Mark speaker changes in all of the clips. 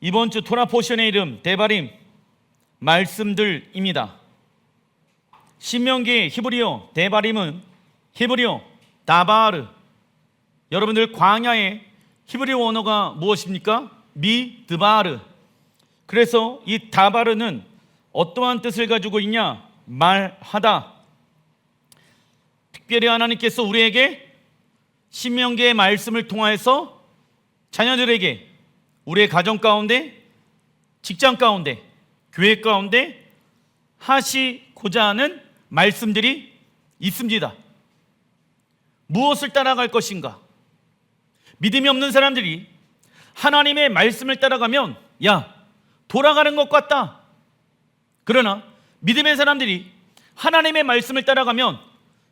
Speaker 1: 이번 주 토라 포션의 이름 데바림 말씀들입니다. 신명기 히브리어 데바림은 히브리어 다바르. 여러분들 광야의 히브리어 언어가 무엇입니까? 미드바르. 그래서 이 다바르는 어떠한 뜻을 가지고 있냐? 말하다. 특별히 하나님께서 우리에게 신명기의 말씀을 통하여서 자녀들에게 우리의 가정 가운데, 직장 가운데, 교회 가운데 하시고자 하는 말씀들이 있습니다. 무엇을 따라갈 것인가? 믿음이 없는 사람들이 하나님의 말씀을 따라가면 돌아가는 것 같다. 그러나 믿음의 사람들이 하나님의 말씀을 따라가면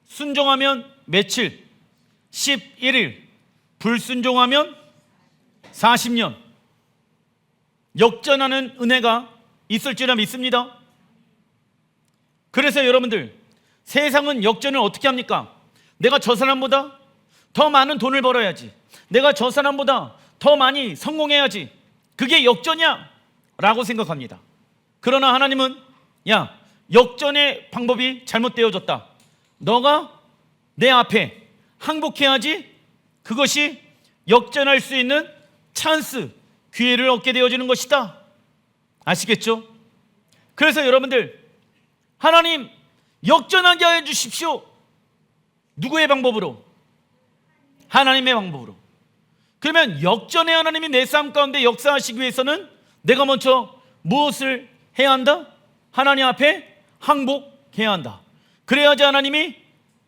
Speaker 1: 순종하면 며칠, 11일, 불순종하면 40년 역전하는 은혜가 있을 줄 믿습니다. 그래서 여러분들, 세상은 역전을 어떻게 합니까? 내가 저 사람보다 더 많은 돈을 벌어야지, 내가 저 사람보다 더 많이 성공해야지, 그게 역전이야 라고 생각합니다. 그러나 하나님은 역전의 방법이 잘못되어졌다. 너가 내 앞에 항복해야지 그것이 역전할 수 있는 찬스, 기회를 얻게 되어지는 것이다. 아시겠죠? 그래서 여러분들, 하나님 역전하게 해 주십시오. 누구의 방법으로? 하나님의 방법으로. 그러면 역전의 하나님이 내 삶 가운데 역사하시기 위해서는 내가 먼저 무엇을 해야 한다? 하나님 앞에 항복해야 한다. 그래야지 하나님이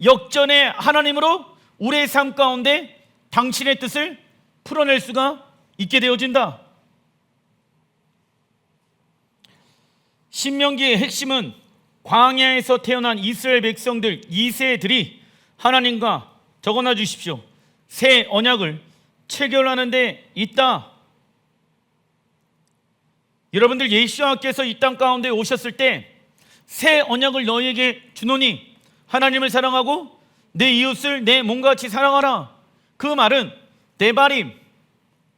Speaker 1: 역전의 하나님으로 우리의 삶 가운데 당신의 뜻을 풀어낼 수가 있게 되어진다. 신명기의 핵심은 광야에서 태어난 이스라엘 백성들 2세들이 하나님과, 적어놔 주십시오, 새 언약을 체결하는 데 있다. 여러분들, 예수와께서 이 땅 가운데 오셨을 때 새 언약을 너희에게 주노니 하나님을 사랑하고 내 이웃을 내 몸같이 사랑하라. 그 말은 데바림,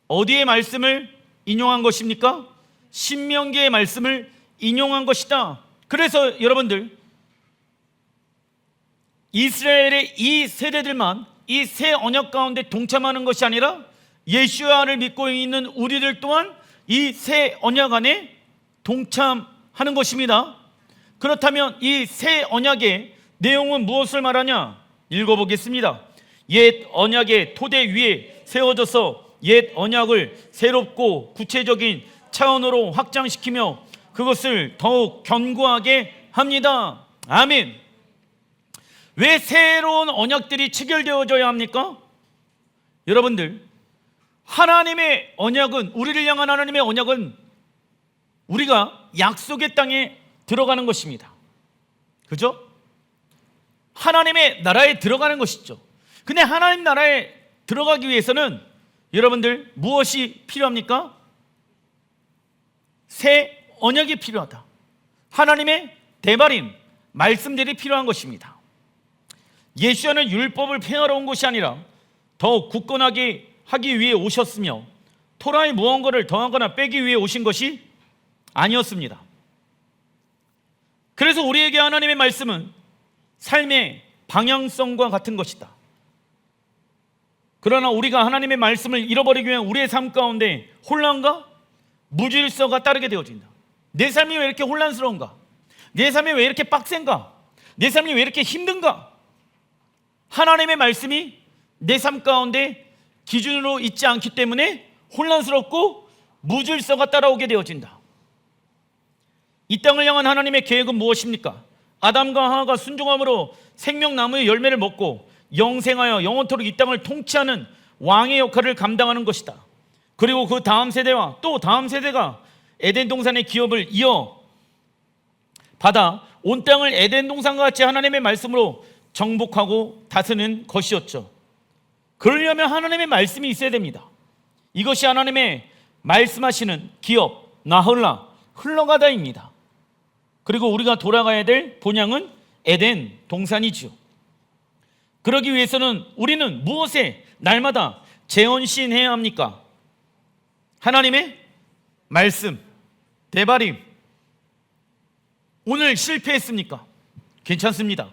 Speaker 1: 어디의 말씀을 인용한 것입니까? 신명기의 말씀을 인용한 것이다. 그래서 여러분들, 이스라엘의 이 세대들만 이 새 언약 가운데 동참하는 것이 아니라 예수와를 믿고 있는 우리들 또한 이 새 언약 안에 동참하는 것입니다. 그렇다면 이 새 언약의 내용은 무엇을 말하냐? 읽어보겠습니다. 옛 언약의 토대 위에 세워져서 옛 언약을 새롭고 구체적인 차원으로 확장시키며 그것을 더욱 견고하게 합니다. 아멘. 왜 새로운 언약들이 체결되어져야 합니까? 여러분들, 하나님의 언약은, 우리를 향한 하나님의 언약은 우리가 약속의 땅에 들어가는 것입니다. 그죠? 하나님의 나라에 들어가는 것이죠. 근데 하나님 나라에 들어가기 위해서는 여러분들 무엇이 필요합니까? 새 언약이 필요하다. 하나님의 데바림, 말씀들이 필요한 것입니다. 예수와는 율법을 폐하러 온 것이 아니라 더욱 굳건하게 하기 위해 오셨으며 토라의 무언가를 더하거나 빼기 위해 오신 것이 아니었습니다. 그래서 우리에게 하나님의 말씀은 삶의 방향성과 같은 것이다. 그러나 우리가 하나님의 말씀을 잃어버리기 위한 우리의 삶 가운데 혼란과 무질서가 따르게 되어진다. 내 삶이 왜 이렇게 혼란스러운가? 내 삶이 왜 이렇게 빡센가? 내 삶이 왜 이렇게 힘든가? 하나님의 말씀이 내 삶 가운데 기준으로 있지 않기 때문에 혼란스럽고 무질서가 따라오게 되어진다. 이 땅을 향한 하나님의 계획은 무엇입니까? 아담과 하와가 순종함으로 생명나무의 열매를 먹고 영생하여 영원토록 이 땅을 통치하는 왕의 역할을 감당하는 것이다. 그리고 그 다음 세대와 또 다음 세대가 에덴 동산의 기업을 이어받아 온 땅을 에덴 동산과 같이 하나님의 말씀으로 정복하고 다스리는 것이었죠. 그러려면 하나님의 말씀이 있어야 됩니다. 이것이 하나님의 말씀하시는 기업, 나홀라, 흘러가다입니다. 그리고 우리가 돌아가야 될 본향은 에덴 동산이죠. 그러기 위해서는 우리는 무엇에 날마다 재헌신해야 합니까? 하나님의 말씀, 대발임. 오늘 실패했습니까? 괜찮습니다.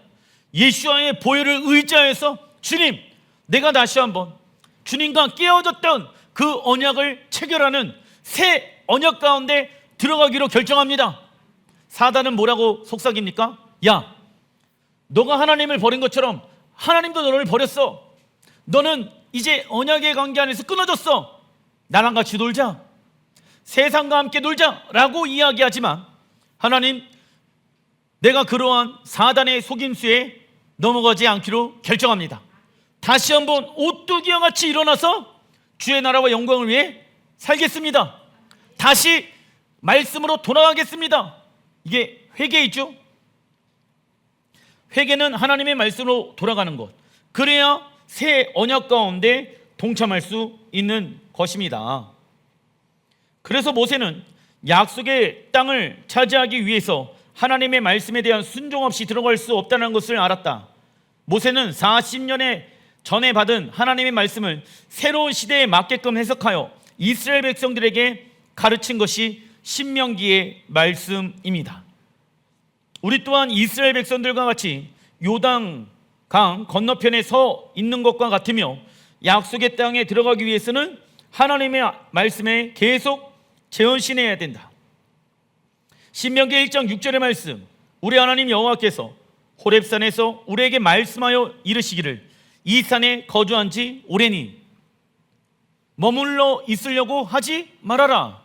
Speaker 1: 예수와의 보혈을 의지하여서 주님, 내가 다시 한번 주님과 깨어졌던 그 언약을 체결하는 새 언약 가운데 들어가기로 결정합니다. 사단은 뭐라고 속삭입니까? 야, 너가 하나님을 버린 것처럼 하나님도 너를 버렸어. 너는 이제 언약의 관계 안에서 끊어졌어. 나랑 같이 놀자, 세상과 함께 놀자 라고 이야기하지만 하나님, 내가 그러한 사단의 속임수에 넘어가지 않기로 결정합니다. 다시 한번 오뚜기와 같이 일어나서 주의 나라와 영광을 위해 살겠습니다. 다시 말씀으로 돌아가겠습니다. 이게 회개이죠. 회개는 하나님의 말씀으로 돌아가는 것, 그래야 새 언약 가운데 동참할 수 있는 것입니다. 그래서 모세는 약속의 땅을 차지하기 위해서 하나님의 말씀에 대한 순종 없이 들어갈 수 없다는 것을 알았다. 모세는 40년에 전에 받은 하나님의 말씀을 새로운 시대에 맞게끔 해석하여 이스라엘 백성들에게 가르친 것이 신명기의 말씀입니다. 우리 또한 이스라엘 백성들과 같이 요단 강 건너편에 서 있는 것과 같으며 약속의 땅에 들어가기 위해서는 하나님의 말씀에 계속 재헌신해야 된다. 신명기 1장 6절의 말씀, 우리 하나님 여호와께서 호렙산에서 우리에게 말씀하여 이르시기를 이 산에 거주한 지 오래니 머물러 있으려고 하지 말아라.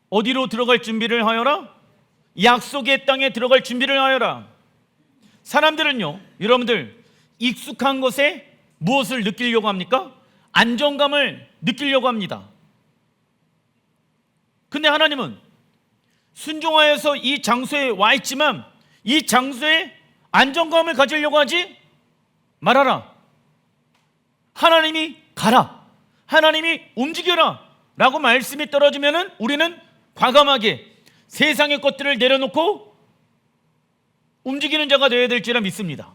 Speaker 1: 어디로 들어갈 준비를 하여라? 약속의 땅에 들어갈 준비를 하여라. 사람들은요, 여러분들, 익숙한 것에 무엇을 느끼려고 합니까? 안정감을 느끼려고 합니다. 근데 하나님은 순종하여서 이 장소에 와 있지만 이 장소에 안정감을 가지려고 하지 말아라. 하나님이 가라, 하나님이 움직여라 라고 말씀이 떨어지면 우리는 과감하게 세상의 것들을 내려놓고 움직이는 자가 되어야 될지라 믿습니다.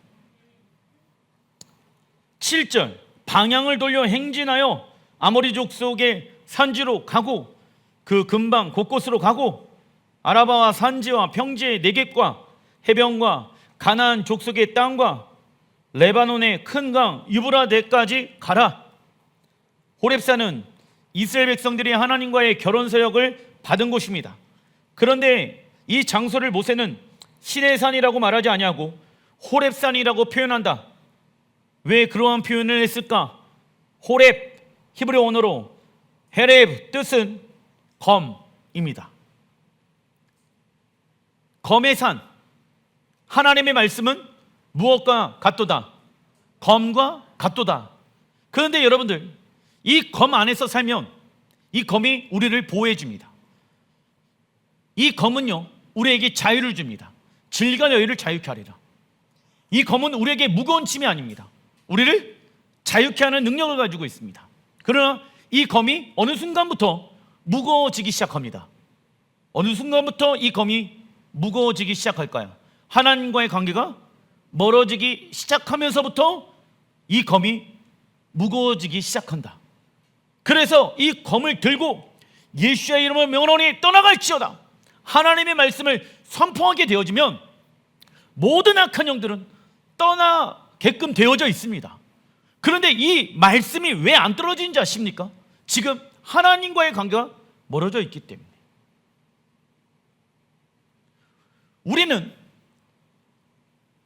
Speaker 1: 7절, 방향을 돌려 행진하여 아모리 족속의 산지로 가고 그 근방 곳곳으로 가고 아라바와 산지와 평지의 내겝과 해변과 가나안 족속의 땅과 레바논의 큰 강 유브라데까지 가라. 호렙산은 이스라엘 백성들이 하나님과의 결혼 서약을 받은 곳입니다. 그런데 이 장소를 모세는 시내산이라고 말하지 아니하고 호렙산이라고 표현한다. 왜 그러한 표현을 했을까? 호렙, 히브리 언어로 헤렙 뜻은 검입니다. 검의 산, 하나님의 말씀은 무엇과 같도다? 검과 같도다. 그런데 여러분들, 이 검 안에서 살면 이 검이 우리를 보호해 줍니다. 이 검은요, 우리에게 자유를 줍니다. 질과 여유를 자유케 하리라. 이 검은 우리에게 무거운 짐이 아닙니다. 우리를 자유케 하는 능력을 가지고 있습니다. 그러나 이 검이 어느 순간부터 무거워지기 시작합니다. 어느 순간부터 이 검이 무거워지기 시작할까요? 하나님과의 관계가 멀어지기 시작하면서부터 이 검이 무거워지기 시작한다. 그래서 이 검을 들고 예수의 이름으로 명하노니 떠나갈지어다. 하나님의 말씀을 선포하게 되어지면 모든 악한 영들은 떠나게끔 되어져 있습니다. 그런데 이 말씀이 왜 안 떨어지는지 아십니까? 지금 하나님과의 관계가 멀어져 있기 때문에. 우리는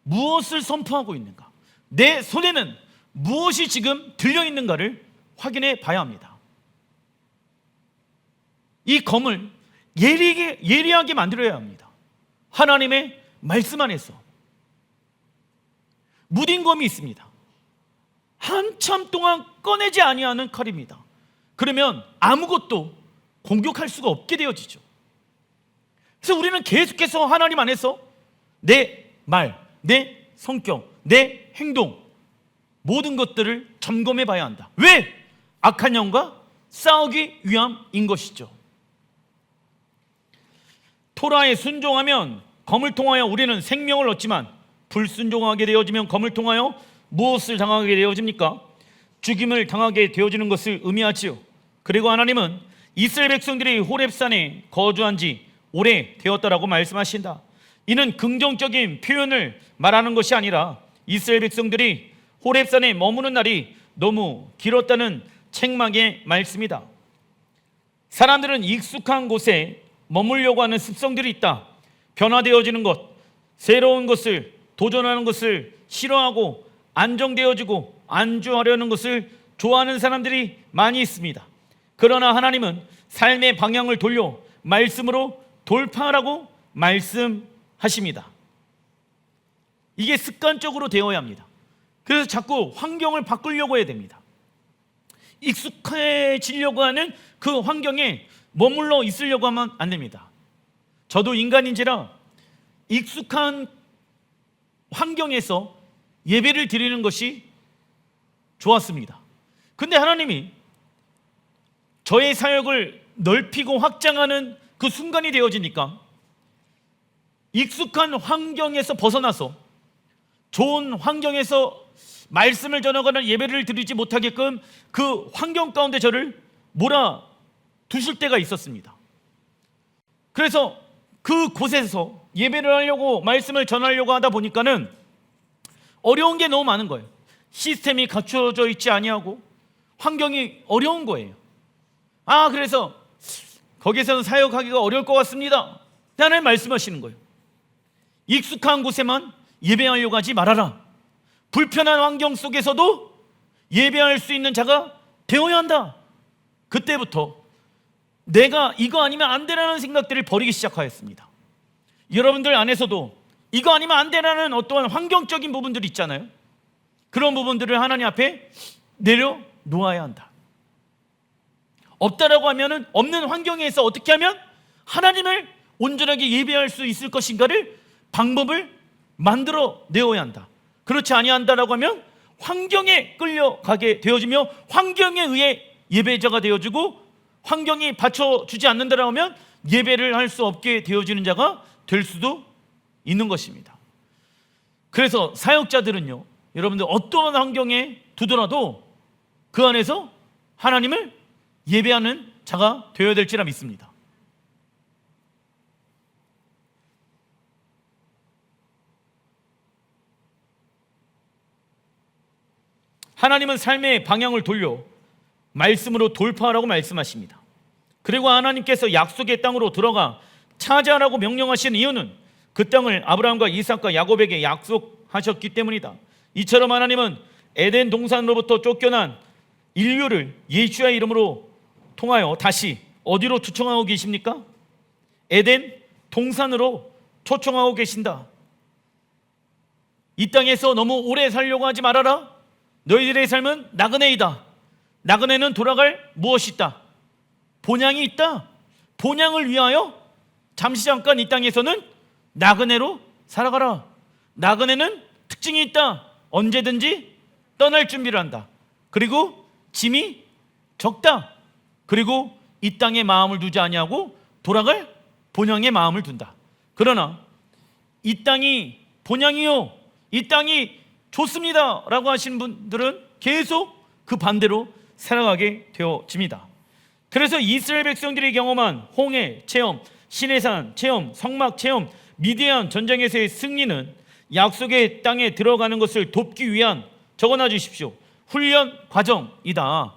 Speaker 1: 무엇을 선포하고 있는가? 내 손에는 무엇이 지금 들려있는가를 확인해 봐야 합니다. 이 검을 예리하게 만들어야 합니다. 하나님의 말씀 안에서. 무딘 검이 있습니다. 한참 동안 꺼내지 아니하는 칼입니다. 그러면 아무것도 공격할 수가 없게 되어지죠. 그래서 우리는 계속해서 하나님 안에서 내 말, 내 성격, 내 행동, 모든 것들을 점검해 봐야 한다. 왜? 악한 영과 싸우기 위함인 것이죠. 토라에 순종하면 검을 통하여 우리는 생명을 얻지만 불순종하게 되어지면 검을 통하여 무엇을 당하게 되어집니까? 죽임을 당하게 되어지는 것을 의미하지요. 그리고 하나님은 이스라엘 백성들이 호렙산에 거주한 지 오래 되었다라고 말씀하신다. 이는 긍정적인 표현을 말하는 것이 아니라 이스라엘 백성들이 호렙산에 머무는 날이 너무 길었다는 책망의 말씀이다. 사람들은 익숙한 곳에 머물려고 하는 습성들이 있다. 변화되어지는 것, 새로운 것을 도전하는 것을 싫어하고 안정되어지고 안주하려는 것을 좋아하는 사람들이 많이 있습니다. 그러나 하나님은 삶의 방향을 돌려 말씀으로 돌파하라고 말씀하십니다. 이게 습관적으로 되어야 합니다. 그래서 자꾸 환경을 바꾸려고 해야 됩니다. 익숙해지려고 하는 그 환경에 머물러 있으려고 하면 안 됩니다. 저도 인간인지라 익숙한 환경에서 예배를 드리는 것이 좋았습니다. 근데 하나님이 저의 사역을 넓히고 확장하는 그 순간이 되어지니까 익숙한 환경에서 벗어나서 좋은 환경에서 말씀을 전하거나 예배를 드리지 못하게끔 그 환경 가운데 저를 몰아두실 때가 있었습니다. 그래서 그 곳에서 예배를 하려고 말씀을 전하려고 하다 보니까는 어려운 게 너무 많은 거예요. 시스템이 갖춰져 있지 아니하고 환경이 어려운 거예요. 그래서 거기서는 사역하기가 어려울 것 같습니다. 하나님 말씀하시는 거예요. 익숙한 곳에만 예배하려고 하지 말아라. 불편한 환경 속에서도 예배할 수 있는 자가 되어야 한다. 그때부터 내가 이거 아니면 안 되라는 생각들을 버리기 시작하였습니다. 여러분들 안에서도 이거 아니면 안 되라는 어떠한 환경적인 부분들이 있잖아요. 그런 부분들을 하나님 앞에 내려놓아야 한다. 없다라고 하면은 없는 환경에서 어떻게 하면 하나님을 온전하게 예배할 수 있을 것인가를 방법을 만들어 내어야 한다. 그렇지 아니한다라고 하면 환경에 끌려가게 되어지며 환경에 의해 예배자가 되어지고 환경이 받쳐주지 않는다라고 하면 예배를 할 수 없게 되어지는 자가 될 수도 있는 것입니다. 그래서 사역자들은요, 여러분들 어떠한 환경에 두더라도 그 안에서 하나님을 예배하는 자가 되어야 될지라 믿습니다. 하나님은 삶의 방향을 돌려 말씀으로 돌파하라고 말씀하십니다. 그리고 하나님께서 약속의 땅으로 들어가 차지하라고 명령하신 이유는 그 땅을 아브라함과 이삭과 야곱에게 약속하셨기 때문이다. 이처럼 하나님은 에덴 동산으로부터 쫓겨난 인류를 예수의 이름으로 통하여 다시 어디로 초청하고 계십니까? 에덴 동산으로 초청하고 계신다. 이 땅에서 너무 오래 살려고 하지 말아라. 너희들의 삶은 나그네이다. 나그네는 돌아갈 무엇이 있다? 본향이 있다. 본향을 위하여 잠시 잠깐 이 땅에서는 나그네로 살아가라. 나그네는 특징이 있다. 언제든지 떠날 준비를 한다. 그리고 짐이 적다. 그리고 이 땅에 마음을 두지 아니하고 돌아갈 본향에 마음을 둔다. 그러나 이 땅이 본향이요, 이 땅이 좋습니다 라고 하시는 분들은 계속 그 반대로 살아가게 되어집니다. 그래서 이스라엘 백성들이 경험한 홍해 체험, 시내산 체험, 성막 체험, 미디안 전쟁에서의 승리는 약속의 땅에 들어가는 것을 돕기 위한, 적어놔 주십시오, 훈련 과정이다.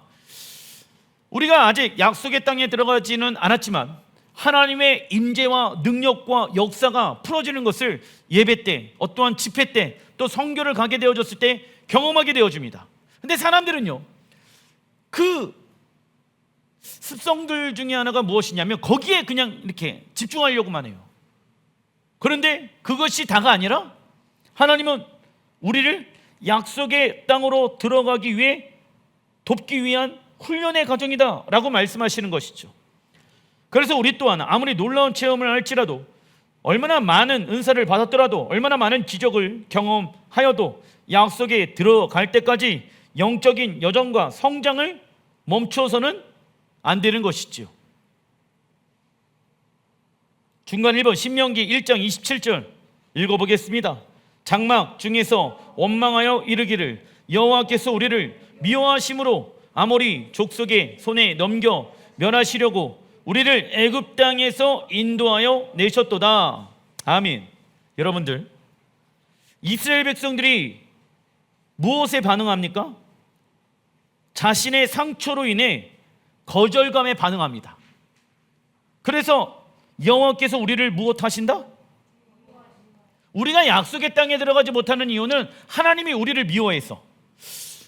Speaker 1: 우리가 아직 약속의 땅에 들어가지는 않았지만 하나님의 임재와 능력과 역사가 풀어지는 것을 예배 때, 어떠한 집회 때, 또 선교를 가게 되어졌을 때 경험하게 되어집니다. 근데 사람들은요, 그 습성들 중에 하나가 무엇이냐면 거기에 그냥 이렇게 집중하려고만 해요. 그런데 그것이 다가 아니라 하나님은 우리를 약속의 땅으로 들어가기 위해 돕기 위한 훈련의 과정이다 라고 말씀하시는 것이죠. 그래서 우리 또한 아무리 놀라운 체험을 할지라도, 얼마나 많은 은사를 받았더라도, 얼마나 많은 기적을 경험하여도 약속에 들어갈 때까지 영적인 여정과 성장을 멈춰서는 안 되는 것이지요. 중간 1번 신명기 1장 27절 읽어보겠습니다. 장막 중에서 원망하여 이르기를 여호와께서 우리를 미워하심으로 아모리 족속의 손에 넘겨 면하시려고 우리를 애굽 땅에서 인도하여 내셨도다. 아멘. 여러분들, 이스라엘 백성들이 무엇에 반응합니까? 자신의 상처로 인해 거절감에 반응합니다. 그래서 여호와께서 우리를 무엇하신다? 우리가 약속의 땅에 들어가지 못하는 이유는 하나님이 우리를 미워해서,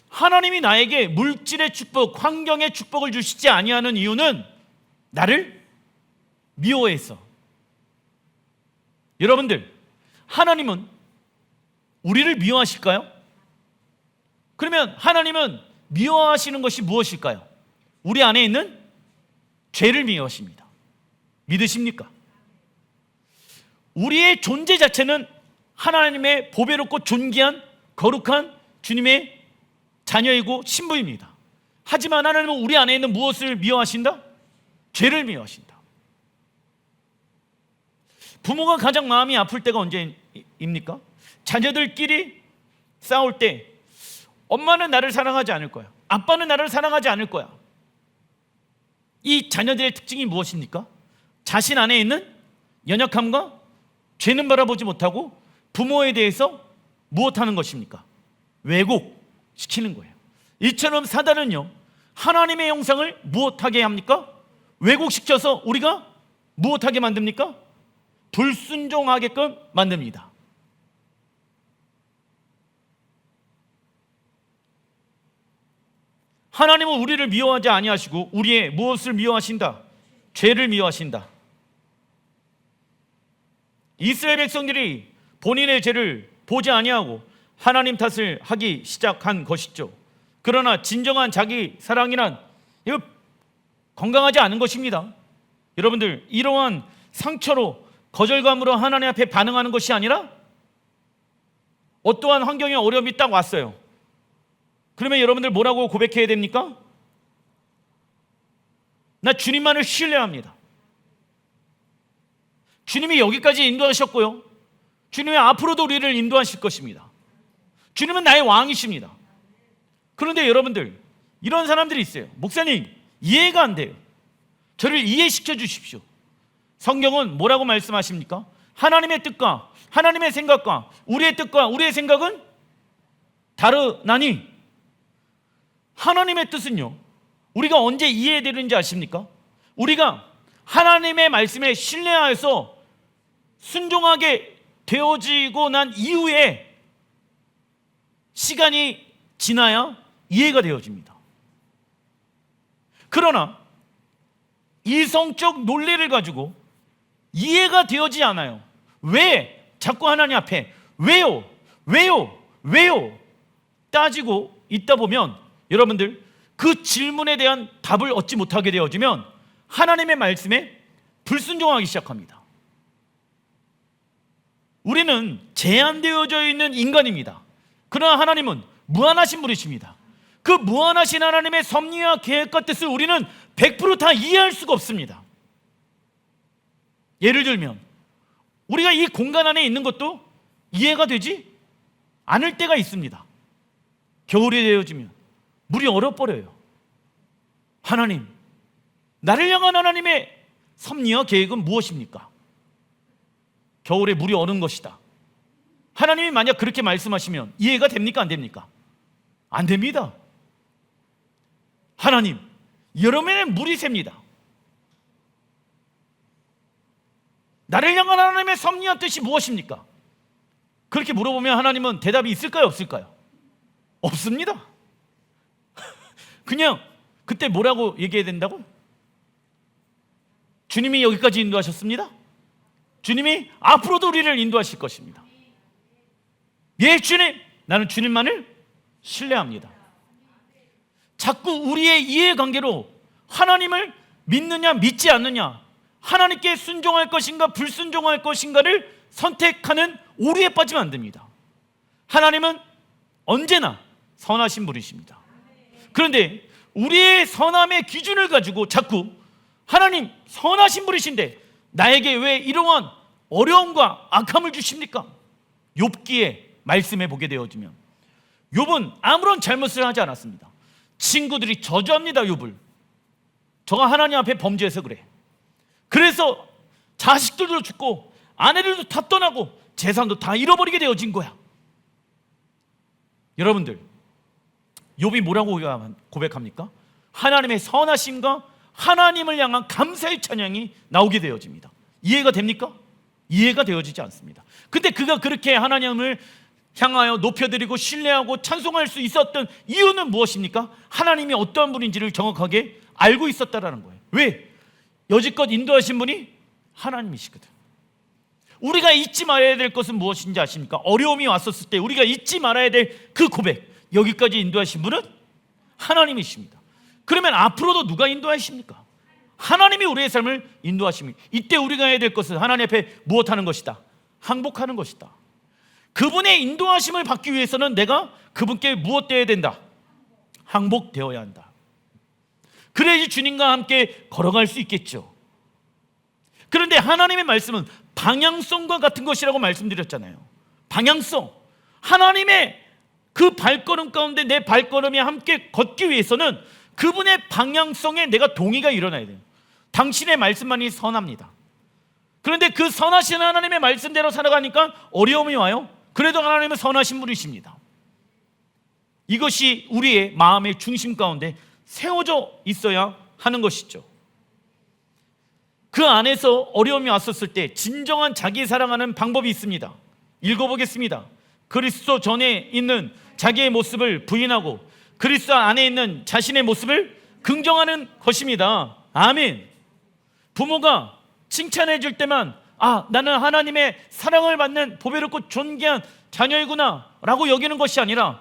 Speaker 1: 하나님이 나에게 물질의 축복, 환경의 축복을 주시지 아니하는 이유는 나를 미워해서. 여러분들, 하나님은 우리를 미워하실까요? 그러면 하나님은 미워하시는 것이 무엇일까요? 우리 안에 있는 죄를 미워하십니다. 믿으십니까? 우리의 존재 자체는 하나님의 보배롭고 존귀한 거룩한 주님의 자녀이고 신부입니다. 하지만 하나님은 우리 안에 있는 무엇을 미워하신다? 죄를 미워하신다. 부모가 가장 마음이 아플 때가 언제입니까? 자녀들끼리 싸울 때 엄마는 나를 사랑하지 않을 거야, 아빠는 나를 사랑하지 않을 거야. 이 자녀들의 특징이 무엇입니까? 자신 안에 있는 연약함과 죄는 바라보지 못하고 부모에 대해서 무엇하는 것입니까? 왜곡시키는 거예요. 이처럼 사단은요, 하나님의 형상을 무엇하게 합니까? 왜곡시켜서 우리가 무엇하게 만듭니까? 불순종하게끔 만듭니다. 하나님은 우리를 미워하지 아니하시고 우리의 무엇을 미워하신다? 죄를 미워하신다. 이스라엘 백성들이 본인의 죄를 보지 아니하고 하나님 탓을 하기 시작한 것이죠. 그러나 진정한 자기 사랑이란 이거 건강하지 않은 것입니다. 여러분들, 이러한 상처로 거절감으로 하나님 앞에 반응하는 것이 아니라 어떠한 환경의 어려움이 딱 왔어요. 그러면 여러분들 뭐라고 고백해야 됩니까? 나 주님만을 신뢰합니다. 주님이 여기까지 인도하셨고요, 주님이 앞으로도 우리를 인도하실 것입니다. 주님은 나의 왕이십니다. 그런데 여러분들, 이런 사람들이 있어요. 목사님, 이해가 안 돼요. 저를 이해시켜 주십시오. 성경은 뭐라고 말씀하십니까? 하나님의 뜻과 하나님의 생각과 우리의 뜻과 우리의 생각은 다르나니, 하나님의 뜻은요, 우리가 언제 이해해야 되는지 아십니까? 우리가 하나님의 말씀에 신뢰하여서 순종하게 되어지고 난 이후에 시간이 지나야 이해가 되어집니다. 그러나 이성적 논리를 가지고 이해가 되어지지 않아요. 왜 자꾸 하나님 앞에 왜요? 따지고 있다 보면 여러분들, 그 질문에 대한 답을 얻지 못하게 되어지면 하나님의 말씀에 불순종하기 시작합니다. 우리는 제한되어져 있는 인간입니다. 그러나 하나님은 무한하신 분이십니다. 그 무한하신 하나님의 섭리와 계획과 뜻을 우리는 100% 다 이해할 수가 없습니다. 예를 들면 우리가 이 공간 안에 있는 것도 이해가 되지 않을 때가 있습니다. 겨울이 되어지면 물이 얼어버려요. 하나님, 나를 향한 하나님의 섭리와 계획은 무엇입니까? 겨울에 물이 얼은 것이다. 하나님이 만약 그렇게 말씀하시면 이해가 됩니까? 안 됩니까? 안 됩니다. 하나님, 여름에는 물이 셉니다. 나를 향한 하나님의 섭리와 뜻이 무엇입니까? 그렇게 물어보면 하나님은 대답이 있을까요? 없을까요? 없습니다. 그냥 그때 뭐라고 얘기해야 된다고? 주님이 여기까지 인도하셨습니다. 주님이 앞으로도 우리를 인도하실 것입니다. 예, 주님, 나는 주님만을 신뢰합니다. 자꾸 우리의 이해관계로 하나님을 믿느냐 믿지 않느냐, 하나님께 순종할 것인가 불순종할 것인가를 선택하는 오류에 빠지면 안 됩니다. 하나님은 언제나 선하신 분이십니다. 그런데 우리의 선함의 기준을 가지고 자꾸 하나님 선하신 분이신데 나에게 왜 이러한 어려움과 악함을 주십니까? 욥기에 말씀해 보게 되어지면 욥은 아무런 잘못을 하지 않았습니다. 친구들이 저주합니다. 욥을 저가 하나님 앞에 범죄해서 그래. 그래서 자식들도 죽고 아내들도 다 떠나고 재산도 다 잃어버리게 되어진 거야. 여러분들, 욥이 뭐라고 고백합니까? 하나님의 선하심과 하나님을 향한 감사의 찬양이 나오게 되어집니다. 이해가 됩니까? 이해가 되어지지 않습니다. 근데 그가 그렇게 하나님을 향하여 높여드리고 신뢰하고 찬송할 수 있었던 이유는 무엇입니까? 하나님이 어떠한 분인지를 정확하게 알고 있었다라는 거예요. 왜? 여지껏 인도하신 분이 하나님이시거든. 우리가 잊지 말아야 될 것은 무엇인지 아십니까? 어려움이 왔었을 때 우리가 잊지 말아야 될 그 고백, 여기까지 인도하신 분은 하나님이십니다. 그러면 앞으로도 누가 인도하십니까? 하나님이 우리의 삶을 인도하십니다. 이때 우리가 해야 될 것은 하나님 앞에 무엇하는 것이다? 항복하는 것이다. 그분의 인도하심을 받기 위해서는 내가 그분께 무엇되어야 된다? 항복되어야 한다. 그래야지 주님과 함께 걸어갈 수 있겠죠. 그런데 하나님의 말씀은 방향성과 같은 것이라고 말씀드렸잖아요. 방향성, 하나님의 그 발걸음 가운데 내 발걸음이 함께 걷기 위해서는 그분의 방향성에 내가 동의가 일어나야 돼요. 당신의 말씀만이 선합니다. 그런데 그 선하신 하나님의 말씀대로 살아가니까 어려움이 와요. 그래도 하나님은 선하신 분이십니다. 이것이 우리의 마음의 중심 가운데 세워져 있어야 하는 것이죠. 그 안에서 어려움이 왔었을 때 진정한 자기 사랑하는 방법이 있습니다. 읽어보겠습니다. 그리스도 전에 있는 자기의 모습을 부인하고 그리스도 안에 있는 자신의 모습을 긍정하는 것입니다. 아멘. 부모가 칭찬해 줄 때만 나는 하나님의 사랑을 받는 보배롭고 존귀한 자녀이구나 라고 여기는 것이 아니라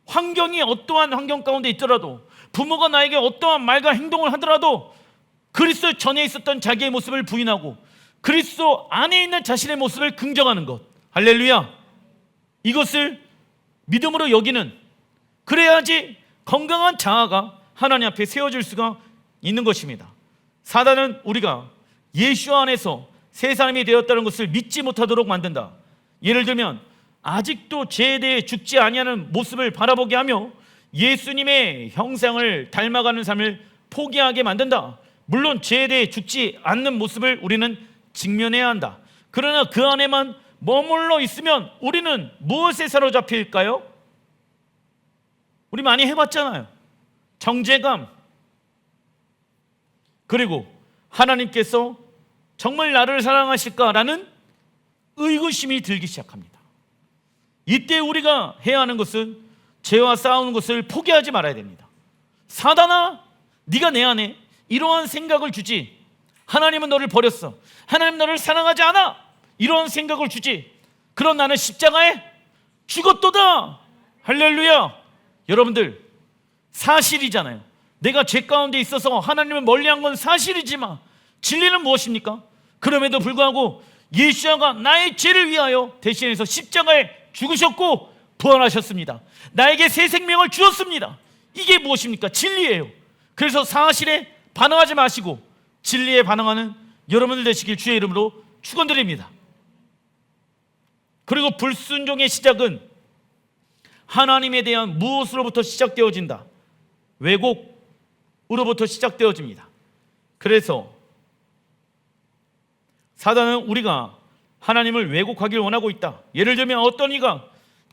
Speaker 1: 환경이 어떠한 환경 가운데 있더라도 부모가 나에게 어떠한 말과 행동을 하더라도 그리스도 전에 있었던 자기의 모습을 부인하고 그리스도 안에 있는 자신의 모습을 긍정하는 것. 할렐루야. 이것을 믿음으로 여기는, 그래야지 건강한 자아가 하나님 앞에 세워질 수가 있는 것입니다. 사단은 우리가 예수 안에서 새 사람이 되었다는 것을 믿지 못하도록 만든다. 예를 들면 아직도 죄에 대해 죽지 아니하는 모습을 바라보게 하며 예수님의 형상을 닮아가는 삶을 포기하게 만든다. 물론 죄에 대해 죽지 않는 모습을 우리는 직면해야 한다. 그러나 그 안에만 머물러 있으면 우리는 무엇에 사로잡힐까요? 우리 많이 해봤잖아요. 정죄감, 그리고 하나님께서 정말 나를 사랑하실까라는 의구심이 들기 시작합니다. 이때 우리가 해야 하는 것은 죄와 싸우는 것을 포기하지 말아야 됩니다. 사단아, 네가 내 안에 이러한 생각을 주지. 하나님은 너를 버렸어. 하나님 너를 사랑하지 않아. 이러한 생각을 주지. 그럼 나는 십자가에 죽었도다. 할렐루야. 여러분들, 사실이잖아요. 내가 죄 가운데 있어서 하나님을 멀리한 건 사실이지만 진리는 무엇입니까? 그럼에도 불구하고 예수가 나의 죄를 위하여 대신해서 십자가에 죽으셨고 부활하셨습니다. 나에게 새 생명을 주었습니다. 이게 무엇입니까? 진리예요. 그래서 사실에 반응하지 마시고 진리에 반응하는 여러분들 되시길 주의 이름으로 축원드립니다. 그리고 불순종의 시작은 하나님에 대한 무엇으로부터 시작되어진다? 왜곡으로부터 시작되어집니다. 그래서 사단은 우리가 하나님을 왜곡하길 원하고 있다. 예를 들면 어떤 이가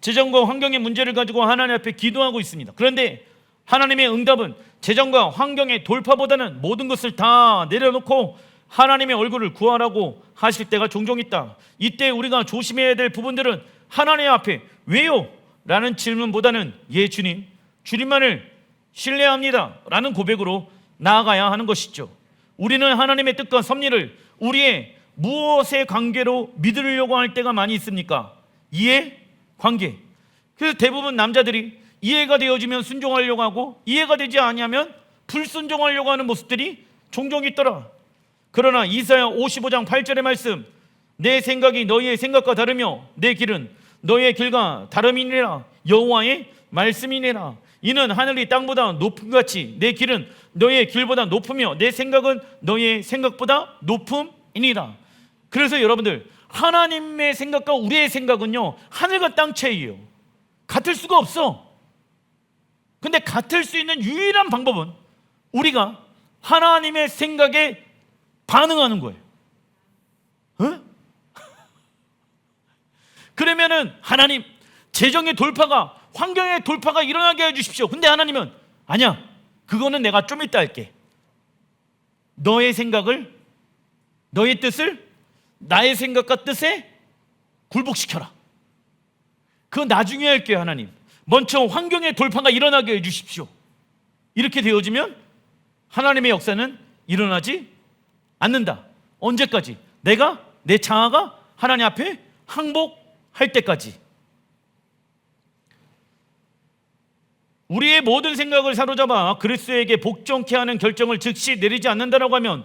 Speaker 1: 재정과 환경의 문제를 가지고 하나님 앞에 기도하고 있습니다. 그런데 하나님의 응답은 재정과 환경의 돌파보다는 모든 것을 다 내려놓고 하나님의 얼굴을 구하라고 하실 때가 종종 있다. 이때 우리가 조심해야 될 부분들은 하나님 앞에 왜요? 라는 질문보다는 예 주님, 주님만을 신뢰합니다 라는 고백으로 나아가야 하는 것이죠. 우리는 하나님의 뜻과 섭리를 우리의 무엇의 관계로 믿으려고 할 때가 많이 있습니까? 이해, 관계. 그래서 대부분 남자들이 이해가 되어지면 순종하려고 하고 이해가 되지 아니하면 불순종하려고 하는 모습들이 종종 있더라. 그러나 이사야 55장 8절의 말씀, 내 생각이 너희의 생각과 다르며 내 길은 너희의 길과 다름이니라. 여호와의 말씀이니라. 이는 하늘이 땅보다 높음 같이 내 길은 너희의 길보다 높으며 내 생각은 너희의 생각보다 높음이니라. 그래서 여러분들, 하나님의 생각과 우리의 생각은요 하늘과 땅 차이예요. 같을 수가 없어. 근데 같을 수 있는 유일한 방법은 우리가 하나님의 생각에 반응하는 거예요. 어? 그러면은 하나님, 재정의 돌파가, 환경의 돌파가 일어나게 해주십시오. 근데 하나님은 아니야, 그거는 내가 좀 이따 할게. 너의 생각을, 너의 뜻을 나의 생각과 뜻에 굴복시켜라. 그거 나중에 할게요. 하나님, 먼저 환경의 돌파가 일어나게 해주십시오. 이렇게 되어지면 하나님의 역사는 일어나지 않는다. 언제까지? 내가, 내 자아가 하나님 앞에 항복할 때까지. 우리의 모든 생각을 사로잡아 그리스도에게 복종케 하는 결정을 즉시 내리지 않는다라고 하면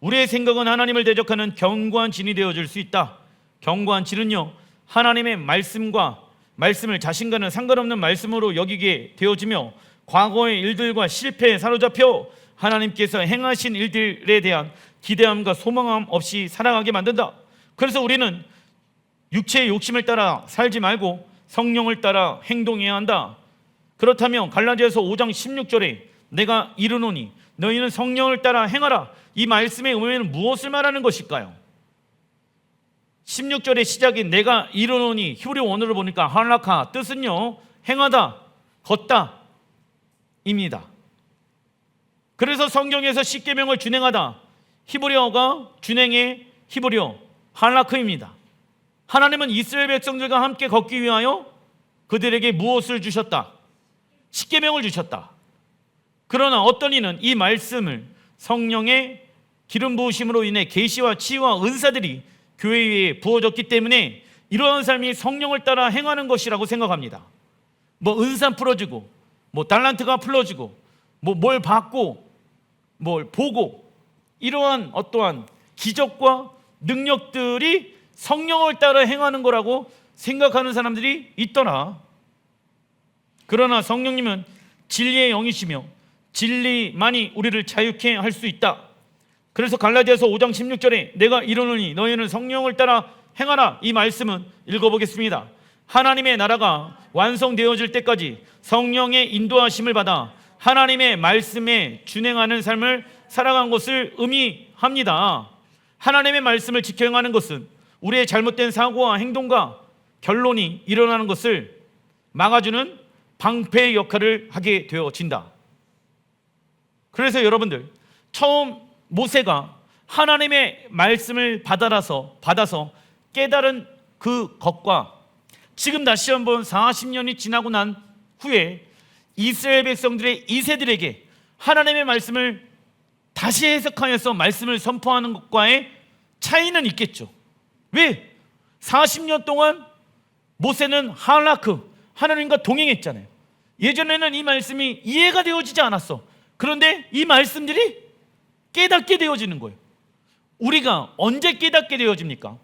Speaker 1: 우리의 생각은 하나님을 대적하는 견고한 진이 되어질 수 있다. 견고한 진은요, 하나님의 말씀을 자신과는 상관없는 말씀으로 여기게 되어지며 과거의 일들과 실패에 사로잡혀 하나님께서 행하신 일들에 대한 기대함과 소망함 없이 살아가게 만든다. 그래서 우리는 육체의 욕심을 따라 살지 말고 성령을 따라 행동해야 한다. 그렇다면 갈라디아서 5장 16절에 내가 이르노니 너희는 성령을 따라 행하라, 이 말씀의 의미는 무엇을 말하는 것일까요? 16절의 시작인 내가 이르노니 히브리 원어를 보니까 할라카, 뜻은요 행하다, 걷다 입니다. 그래서 성경에서 십계명을 준행하다, 히브리어가 준행의 히브리어 할라크입니다. 하나님은 이스라엘 백성들과 함께 걷기 위하여 그들에게 무엇을 주셨다? 십계명을 주셨다. 그러나 어떤 이는 이 말씀을 성령의 기름 부으심으로 인해 계시와 치유와 은사들이 교회 위에 부어졌기 때문에 이러한 삶이 성령을 따라 행하는 것이라고 생각합니다. 뭐 은사 풀어지고, 뭐 달란트가 풀어지고, 뭐 뭘 받고, 뭘 보고, 이러한 어떠한 기적과 능력들이 성령을 따라 행하는 거라고 생각하는 사람들이 있더라. 그러나 성령님은 진리의 영이시며 진리만이 우리를 자유케 할 수 있다. 그래서 갈라디아서 5장 16절에 내가 이르노니 너희는 성령을 따라 행하라, 이 말씀은 읽어보겠습니다. 하나님의 나라가 완성되어질 때까지 성령의 인도하심을 받아 하나님의 말씀에 준행하는 삶을 살아간 것을 의미합니다. 하나님의 말씀을 지켜 행하는 것은 우리의 잘못된 사고와 행동과 결론이 일어나는 것을 막아주는 방패의 역할을 하게 되어진다. 그래서 여러분들, 처음 모세가 하나님의 말씀을 받아서 깨달은 그 것과 지금 다시 한번 40년이 지나고 난 후에 이스라엘 백성들의 2세들에게 하나님의 말씀을 다시 해석하여서 말씀을 선포하는 것과의 차이는 있겠죠. 왜? 40년 동안 모세는 할라크, 하나님과 동행했잖아요. 예전에는 이 말씀이 이해가 되어지지 않았어. 그런데 이 말씀들이 깨닫게 되어지는 거예요. 우리가 언제 깨닫게 되어집니까?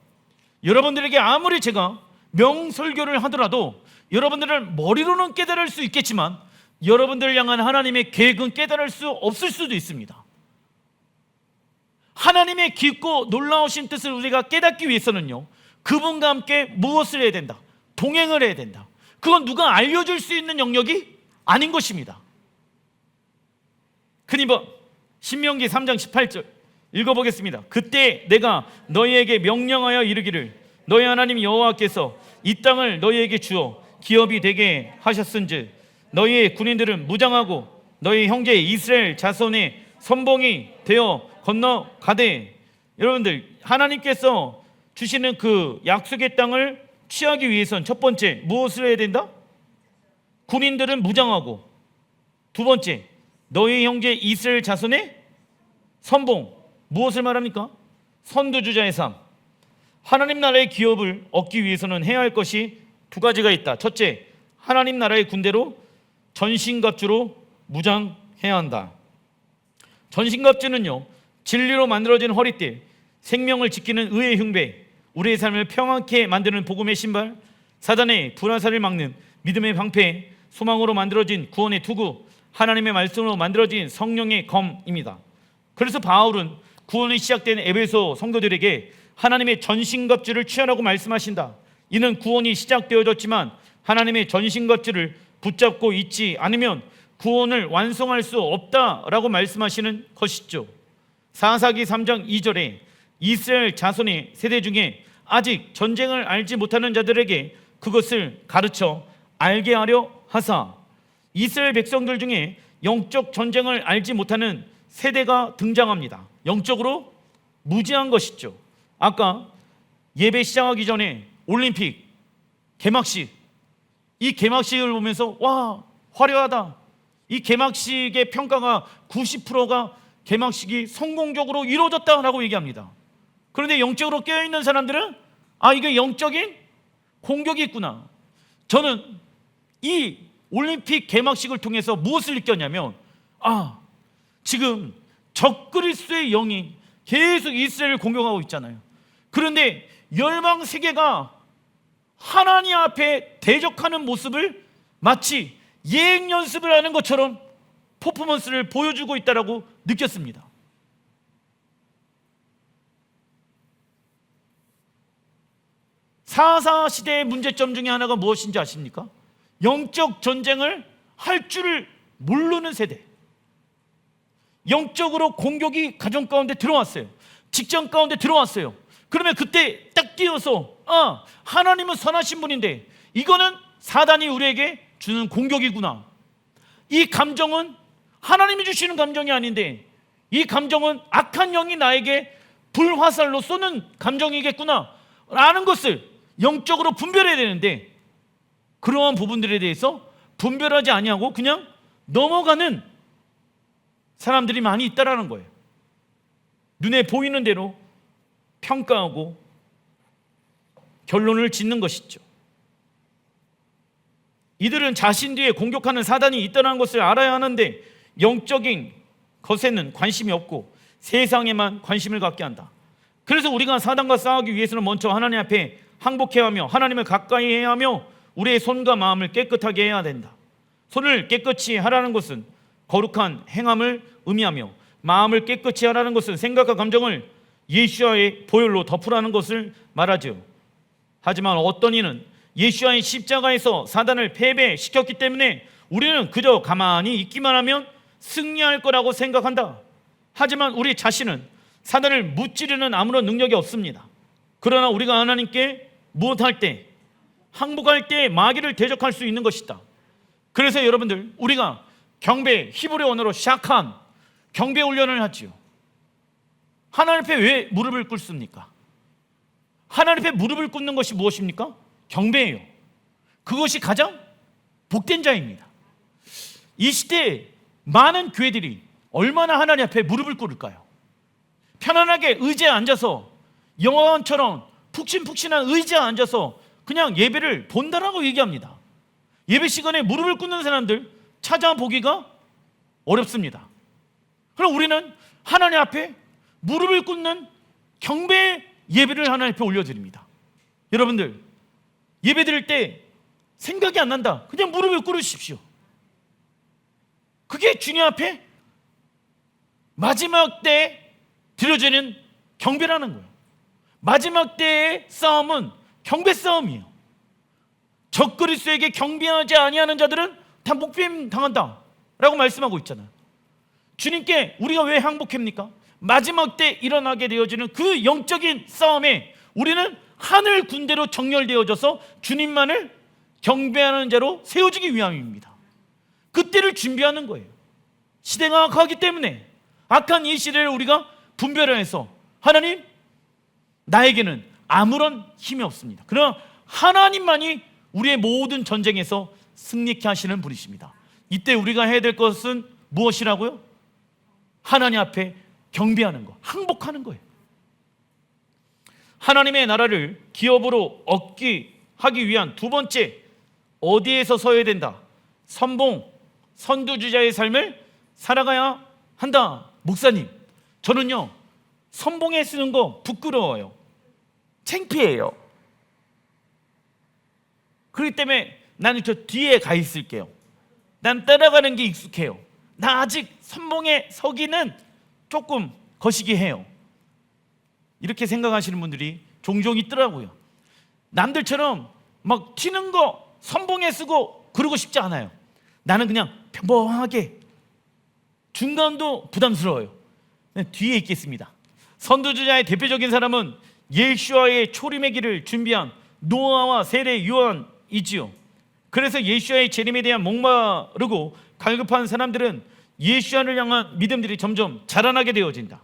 Speaker 1: 여러분들에게 아무리 제가 명설교를 하더라도 여러분들은 머리로는 깨달을 수 있겠지만 여러분들을 향한 하나님의 계획은 깨달을 수 없을 수도 있습니다. 하나님의 깊고 놀라우신 뜻을 우리가 깨닫기 위해서는요, 그분과 함께 무엇을 해야 된다? 동행을 해야 된다. 그건 누가 알려줄 수 있는 영역이 아닌 것입니다. 그니까 신명기 3장 18절 읽어보겠습니다. 그때 내가 너희에게 명령하여 이르기를 너희 하나님 여호와께서 이 땅을 너희에게 주어 기업이 되게 하셨은즉 너희의 군인들은 무장하고 너희 형제 이스라엘 자손의 선봉이 되어 건너가되. 여러분들, 하나님께서 주시는 그 약속의 땅을 취하기 위해선 첫 번째 무엇을 해야 된다? 군인들은 무장하고, 두 번째 너희 형제 이스라엘 자손의 선봉, 무엇을 말합니까? 선두주자의 삶. 하나님 나라의 기업을 얻기 위해서는 해야 할 것이 두 가지가 있다. 첫째, 하나님 나라의 군대로 전신갑주로 무장해야 한다. 전신갑주는요, 진리로 만들어진 허리띠, 생명을 지키는 의의 흉배, 우리의 삶을 평안케 만드는 복음의 신발, 사단의 불화살을 막는 믿음의 방패, 소망으로 만들어진 구원의 투구, 하나님의 말씀으로 만들어진 성령의 검입니다. 그래서 바울은 구원이 시작된 에베소 성도들에게 하나님의 전신갑주를 취하라고 말씀하신다. 이는 구원이 시작되어졌지만 하나님의 전신갑주를 붙잡고 있지 않으면 구원을 완성할 수 없다라고 말씀하시는 것이죠. 사사기 3장 2절에 이스라엘 자손의 세대 중에 아직 전쟁을 알지 못하는 자들에게 그것을 가르쳐 알게 하려 하사, 이스라엘 백성들 중에 영적 전쟁을 알지 못하는 세대가 등장합니다. 영적으로 무지한 것이죠. 아까 예배 시작하기 전에 올림픽 개막식, 이 개막식을 보면서 와, 화려하다. 이 개막식의 평가가 90%가 개막식이 성공적으로 이루어졌다라고 얘기합니다. 그런데 영적으로 깨어있는 사람들은 이게 영적인 공격이 있구나. 저는 이 올림픽 개막식을 통해서 무엇을 느꼈냐면 지금 적그리스도의 영이 계속 이스라엘을 공격하고 있잖아요. 그런데 열방 세계가 하나님 앞에 대적하는 모습을 마치 예행 연습을 하는 것처럼 퍼포먼스를 보여주고 있다라고 느꼈습니다. 사사 시대의 문제점 중에 하나가 무엇인지 아십니까? 영적 전쟁을 할 줄을 모르는 세대. 영적으로 공격이 가정 가운데 들어왔어요. 직장 가운데 들어왔어요. 그러면 그때 딱 뛰어서 하나님은 선하신 분인데 이거는 사단이 우리에게 주는 공격이구나. 이 감정은 하나님이 주시는 감정이 아닌데 이 감정은 악한 영이 나에게 불화살로 쏘는 감정이겠구나 라는 것을 영적으로 분별해야 되는데, 그러한 부분들에 대해서 분별하지 아니하고 그냥 넘어가는 사람들이 많이 있다라는 거예요. 눈에 보이는 대로 평가하고 결론을 짓는 것이죠. 이들은 자신 뒤에 공격하는 사단이 있다는 것을 알아야 하는데 영적인 것에는 관심이 없고 세상에만 관심을 갖게 한다. 그래서 우리가 사단과 싸우기 위해서는 먼저 하나님 앞에 항복해야 하며 하나님을 가까이 해야 하며 우리의 손과 마음을 깨끗하게 해야 된다. 손을 깨끗이 하라는 것은 거룩한 행함을 의미하며 마음을 깨끗이 하라는 것은 생각과 감정을 예수와의 보혈로 덮으라는 것을 말하죠. 하지만 어떤 이는 예수와의 십자가에서 사단을 패배시켰기 때문에 우리는 그저 가만히 있기만 하면 승리할 거라고 생각한다. 하지만 우리 자신은 사단을 무찌르는 아무런 능력이 없습니다. 그러나 우리가 하나님께 무엇할 때, 항복할 때 마귀를 대적할 수 있는 것이다. 그래서 여러분들, 우리가 경배, 히브리 언어로 샤칸, 경배 훈련을 하지요. 하나님 앞에 왜 무릎을 꿇습니까? 하나님 앞에 무릎을 꿇는 것이 무엇입니까? 경배예요. 그것이 가장 복된 자입니다. 이 시대에 많은 교회들이 얼마나 하나님 앞에 무릎을 꿇을까요? 편안하게 의자에 앉아서 영화관처럼 푹신푹신한 의자에 앉아서 그냥 예배를 본다라고 얘기합니다. 예배 시간에 무릎을 꿇는 사람들 찾아보기가 어렵습니다. 그럼 우리는 하나님 앞에 무릎을 꿇는 경배의 예배를 하나님 앞에 올려드립니다. 여러분들, 예배 드릴 때 생각이 안 난다, 그냥 무릎을 꿇으십시오. 그게 주님 앞에 마지막 때에 드려지는 경배라는 거예요. 마지막 때의 싸움은 경배 싸움이에요. 적그리스도에게 경배하지 아니하는 자들은 다 목배임 당한다 라고 말씀하고 있잖아요. 주님께 우리가 왜 항복합니까? 마지막 때 일어나게 되어지는 그 영적인 싸움에 우리는 하늘 군대로 정렬되어져서 주님만을 경배하는 자로 세워지기 위함입니다. 그때를 준비하는 거예요. 시대가 악하기 때문에 악한 이 시대를 우리가 분별해서 하나님, 나에게는 아무런 힘이 없습니다. 그러나 하나님만이 우리의 모든 전쟁에서 승리케 하시는 분이십니다. 이때 우리가 해야 될 것은 무엇이라고요? 하나님 앞에 경배하는 거, 항복하는 거예요. 하나님의 나라를 기업으로 얻기 하기 위한 두 번째, 어디에서 서야 된다? 선봉, 선두주자의 삶을 살아가야 한다. 목사님, 저는요 선봉에 쓰는 거 부끄러워요. 창피해요. 그렇기 때문에 나는 저 뒤에 가 있을게요. 난 따라가는 게 익숙해요. 나 아직 선봉에 서기는 조금 거시기 해요. 이렇게 생각하시는 분들이 종종 있더라고요. 남들처럼 막 튀는 거 선봉에 쓰고 그러고 싶지 않아요. 나는 그냥 평범하게, 중간도 부담스러워요. 뒤에 있겠습니다. 선두주자의 대표적인 사람은 예수와의 초림의 길을 준비한 노아와 세례 요한이지요. 그래서 예수와의 재림에 대한 목마르고 갈급한 사람들은 예수와를 향한 믿음들이 점점 자라나게 되어진다.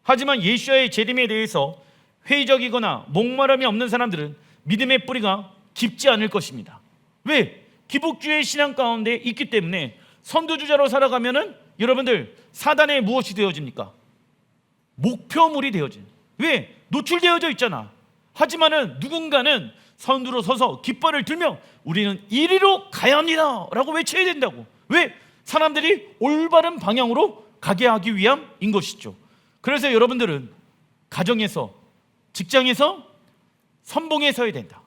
Speaker 1: 하지만 예수와의 재림에 대해서 회의적이거나 목마름이 없는 사람들은 믿음의 뿌리가 깊지 않을 것입니다. 왜? 기복주의 신앙 가운데 있기 때문에. 선두주자로 살아가면은 여러분들 사단에 무엇이 되어집니까? 목표물이 되어진. 왜? 노출되어져 있잖아. 하지만은 누군가는 선두로 서서 깃발을 들며 우리는 이리로 가야 합니다 라고 외쳐야 된다고. 왜? 사람들이 올바른 방향으로 가게 하기 위함인 것이죠. 그래서 여러분들은 가정에서, 직장에서 선봉에 서야 된다.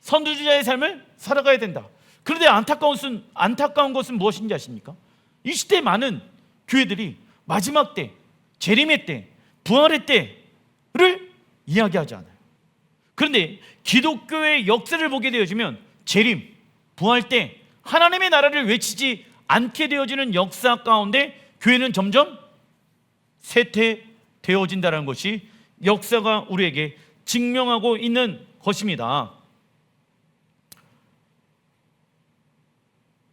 Speaker 1: 선두주자의 삶을 살아가야 된다. 그런데 안타까운 것은 무엇인지 아십니까? 이 시대 많은 교회들이 마지막 때, 재림의 때, 부활의 때를 이야기하지 않아요. 그런데 기독교의 역사를 보게 되어지면 재림, 부활 때 하나님의 나라를 외치지 않게 되어지는 역사 가운데 교회는 점점 쇠퇴되어진다는 것이 역사가 우리에게 증명하고 있는 것입니다.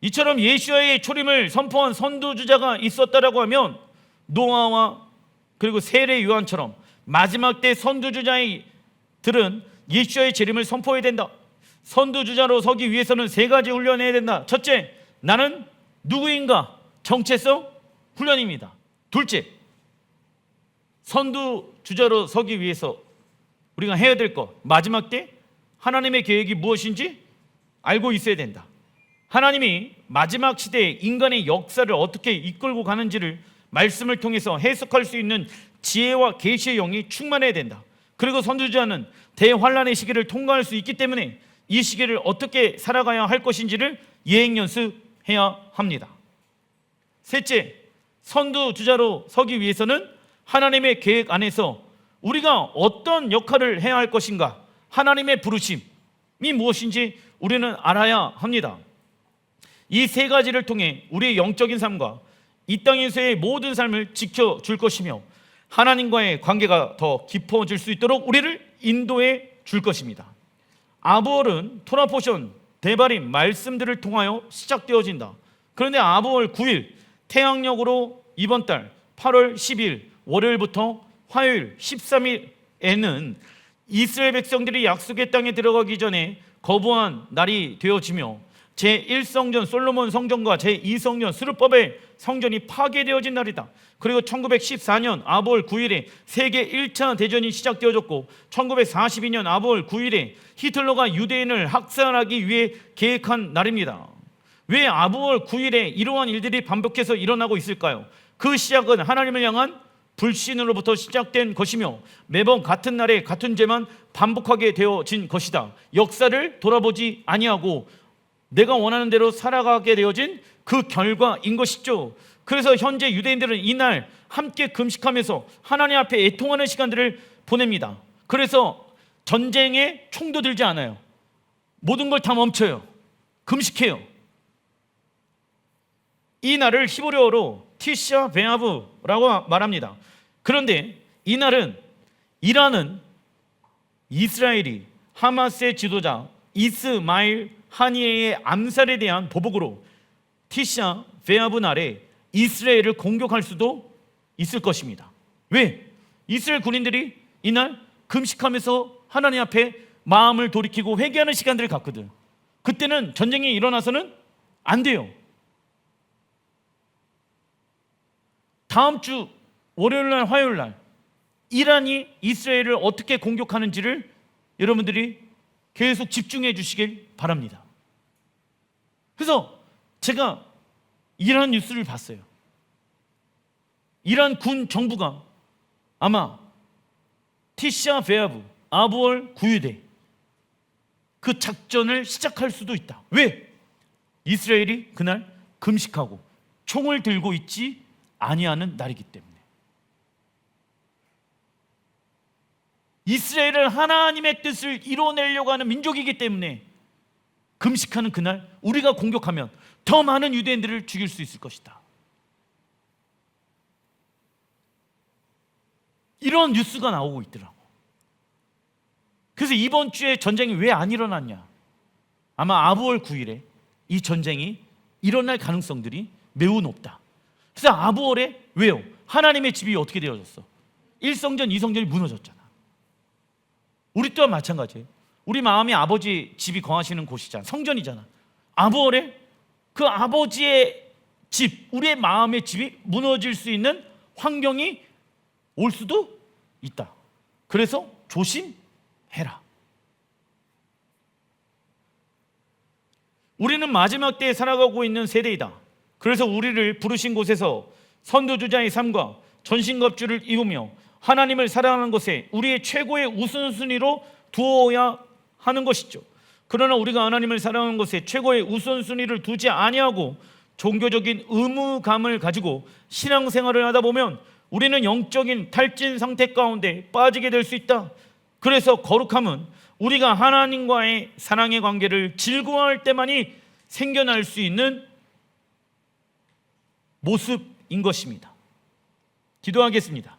Speaker 1: 이처럼 예수와의 초림을 선포한 선두주자가 있었다라고 하면 노아와 그리고 세례 요한처럼 마지막 때 선두주자들은 예수와의 재림을 선포해야 된다. 선두주자로 서기 위해서는 세 가지 훈련해야 된다. 첫째, 나는 누구인가? 정체성 훈련입니다. 둘째, 선두주자로 서기 위해서 우리가 해야 될 것, 마지막 때 하나님의 계획이 무엇인지 알고 있어야 된다. 하나님이 마지막 시대에 인간의 역사를 어떻게 이끌고 가는지를 말씀을 통해서 해석할 수 있는 지혜와 계시의 영이 충만해야 된다. 그리고 선두주자는 대환란의 시기를 통과할 수 있기 때문에 이 시기를 어떻게 살아가야 할 것인지를 예행 연습해야 합니다. 셋째, 선두주자로 서기 위해서는 하나님의 계획 안에서 우리가 어떤 역할을 해야 할 것인가, 하나님의 부르심이 무엇인지 우리는 알아야 합니다. 이 세 가지를 통해 우리의 영적인 삶과 이 땅에서의 모든 삶을 지켜줄 것이며 하나님과의 관계가 더 깊어질 수 있도록 우리를 인도해 줄 것입니다. 아부월은 토라포션, 대바림, 말씀들을 통하여 시작되어진다. 그런데 아부월 9일 태양력으로 이번 달 8월 10일 월요일부터 화요일 13일에는 이스라엘 백성들이 약속의 땅에 들어가기 전에 거부한 날이 되어지며 제1성전 솔로몬 성전과 제2성전 스룹바벨 성전이 파괴되어진 날이다. 그리고 1914년 아부월 9일에 세계 1차 대전이 시작되어졌고 1942년 아부월 9일에 히틀러가 유대인을 학살하기 위해 계획한 날입니다. 왜 아부월 9일에 이러한 일들이 반복해서 일어나고 있을까요? 그 시작은 하나님을 향한 불신으로부터 시작된 것이며 매번 같은 날에 같은 죄만 반복하게 되어진 것이다. 역사를 돌아보지 아니하고 내가 원하는 대로 살아가게 되어진 그 결과인 것이죠. 그래서 현재 유대인들은 이날 함께 금식하면서 하나님 앞에 애통하는 시간들을 보냅니다. 그래서 전쟁에 총도 들지 않아요. 모든 걸 다 멈춰요. 금식해요. 이 날을 히브리어로 티샤 베아브라고 말합니다. 그런데 이 날은 이란은 이스라엘이 하마스의 지도자 이스마일 하니에의 암살에 대한 보복으로 티샤 베아브 날에 이스라엘을 공격할 수도 있을 것입니다. 왜? 이스라엘 군인들이 이날 금식하면서 하나님 앞에 마음을 돌이키고 회개하는 시간들을 갖거든. 그때는 전쟁이 일어나서는 안 돼요. 다음 주 월요일날 화요일날 이란이 이스라엘을 어떻게 공격하는지를 여러분들이 계속 집중해 주시길 바랍니다. 그래서 제가 이란 뉴스를 봤어요. 이란 군 정부가 아마 티샤 베아브 아부월 9일에 그 작전을 시작할 수도 있다. 왜? 이스라엘이 그날 금식하고 총을 들고 있지 아니하는 날이기 때문에. 이스라엘은 하나님의 뜻을 이뤄내려고 하는 민족이기 때문에 금식하는 그날 우리가 공격하면 더 많은 유대인들을 죽일 수 있을 것이다. 이런 뉴스가 나오고 있더라고. 그래서 이번 주에 전쟁이 왜 안 일어났냐? 아마 아부월 9일에 이 전쟁이 일어날 가능성들이 매우 높다. 그래서 아부월에 왜요? 하나님의 집이 어떻게 되어졌어? 1성전, 2성전이 무너졌잖아. 우리 또한 마찬가지예요. 우리 마음이 아버지 집이 거하시는 곳이잖아. 성전이잖아. 아부월에 그 아버지의 집, 우리의 마음의 집이 무너질 수 있는 환경이 올 수도 있다. 그래서 조심해라. 우리는 마지막 때에 살아가고 있는 세대이다. 그래서 우리를 부르신 곳에서 선도주자의 삶과 전신갑주를 입으며 하나님을 사랑하는 것에 우리의 최고의 우선순위로 두어야 하는 것이죠. 그러나 우리가 하나님을 사랑하는 것에 최고의 우선순위를 두지 아니하고 종교적인 의무감을 가지고 신앙생활을 하다 보면 우리는 영적인 탈진 상태 가운데 빠지게 될 수 있다. 그래서 거룩함은 우리가 하나님과의 사랑의 관계를 즐거워할 때만이 생겨날 수 있는 모습인 것입니다. 기도하겠습니다.